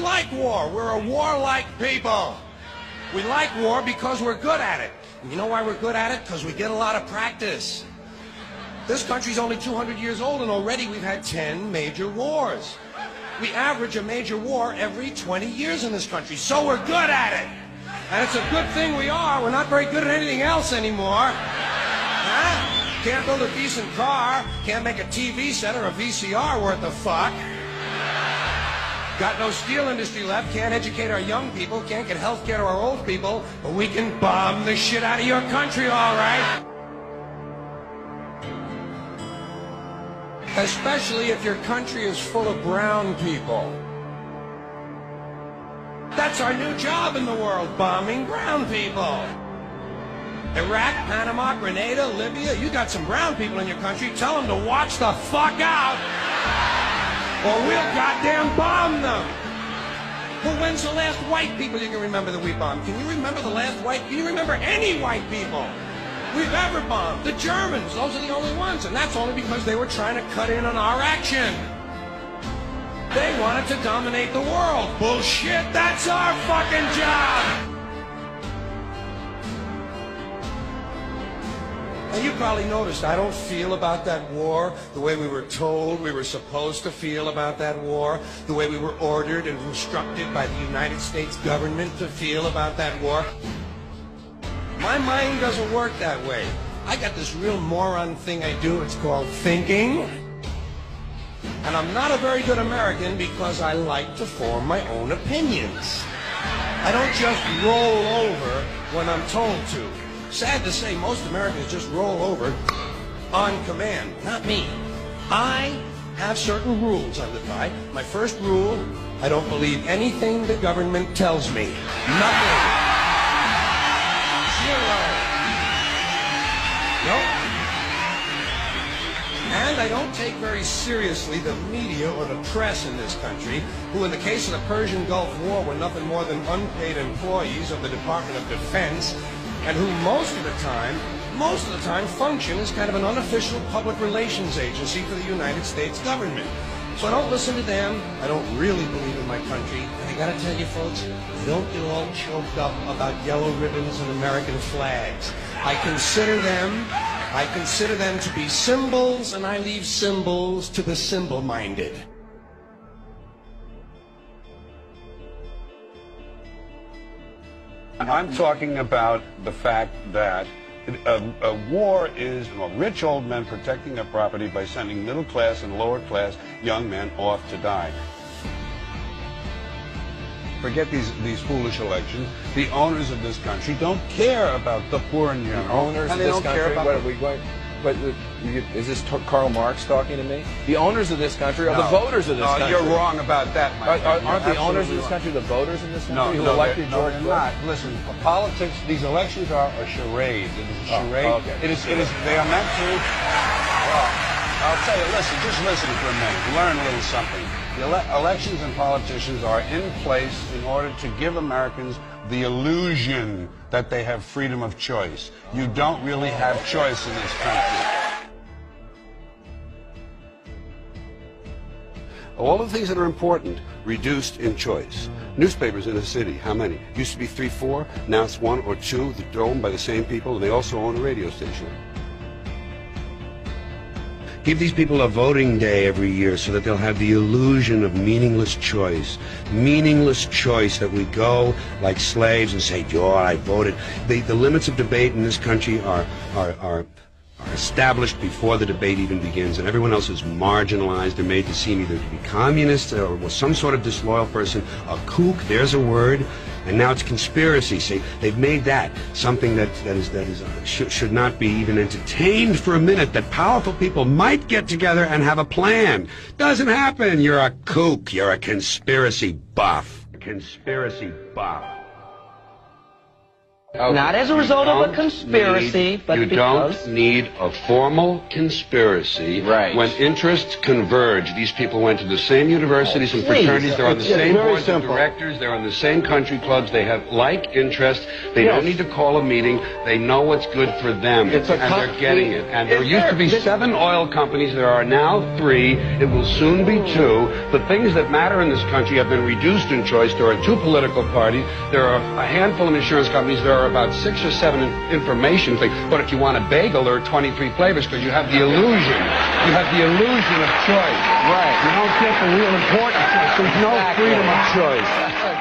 like war. We're a warlike people. We like war because we're good at it. And you know why we're good at it? Because we get a lot of practice. This country's only 200 years old, and already we've had 10 major wars. We average a major war every 20 years in this country, so we're good at it. And it's a good thing we are. We're not very good at anything else anymore. Huh? Can't build a decent car, can't make a TV set or a VCR worth the fuck. Got no steel industry left, can't educate our young people, can't get health care to our old people, but we can bomb the shit out of your country, all right? Especially if your country is full of brown people. That's our new job in the world, bombing brown people. Iraq, Panama, Grenada, Libya, you got some brown people in your country, tell them to watch the fuck out, or we'll goddamn bomb them. Well, when's the last white people you can remember that we bombed? Can you remember the last white, can you remember any white people we've ever bombed? The Germans, those are the only ones, and that's only because they were trying to cut in on our action. They wanted to dominate the world. Bullshit, that's our fucking job! And you probably noticed I don't feel about that war the way we were told we were supposed to feel about that war, the way we were ordered and instructed by the United States government to feel about that war. My mind doesn't work that way. I got this real moron thing I do, it's called thinking. And I'm not a very good American because I like to form my own opinions. I don't just roll over when I'm told to. Sad to say, most Americans just roll over on command. Not me. I have certain rules I live by. My first rule, I don't believe anything the government tells me. Nothing. Zero. Nope. And I don't take very seriously the media or the press in this country, who in the case of the Persian Gulf War were nothing more than unpaid employees of the Department of Defense, and who most of the time function as kind of an unofficial public relations agency for the United States government. So I don't listen to them. I don't really believe in my country. And I gotta tell you folks, don't get all choked up about yellow ribbons and American flags. I consider them to be symbols, and I leave symbols to the symbol-minded. I'm talking about the fact that a war is rich old men protecting their property by sending middle-class and lower-class young men off to die. Forget these foolish elections. The owners of this country don't care about the poor in general. The owners of this country? What are we going? But is this Karl Marx talking to me? The owners of this country are the voters of this country. You're wrong about that, my friend. Aren't the owners of this country the voters in this country who elected George Bush? Not. Listen, politics, these elections are a charade. It is a charade. Okay. They are meant to... Well, I'll tell you, just listen for a minute. Learn a little something. The elections and politicians are in place in order to give Americans the illusion that they have freedom of choice. You don't really have choice in this country. All the things that are important, reduced in choice. Newspapers in the city, how many? Used to be 3, 4, now it's 1 or 2. They're owned by the same people, and they also own a radio station. Give these people a voting day every year so that they'll have the illusion of meaningless choice. Meaningless choice, that we go like slaves and say, "Oh, I voted." The limits of debate in this country are established before the debate even begins, and everyone else is marginalized. They're made to seem either to be communists or some sort of disloyal person. A kook, there's a word. And now it's conspiracy. See, they've made that something that should not be even entertained for a minute, that powerful people might get together and have a plan. Doesn't happen. You're a kook. You're a conspiracy buff. Conspiracy buff. Not as a result of a conspiracy, but you because... don't need a formal conspiracy when interests converge. These people went to the same universities and fraternities. They're on the same boards of directors. They're on the same country clubs. They have like interests. They don't need to call a meeting. They know what's good for them, and they're getting it. And there used to be 7 oil companies. There are now 3. It will soon be 2. The things that matter in this country have been reduced in choice. There are 2 political parties. There are a handful of insurance companies. There are about 6 or 7 information things. But if you want a bagel, there are 23 flavors because you have the illusion. You have the illusion of choice. Right. You don't get the real important choice. There's no freedom of choice.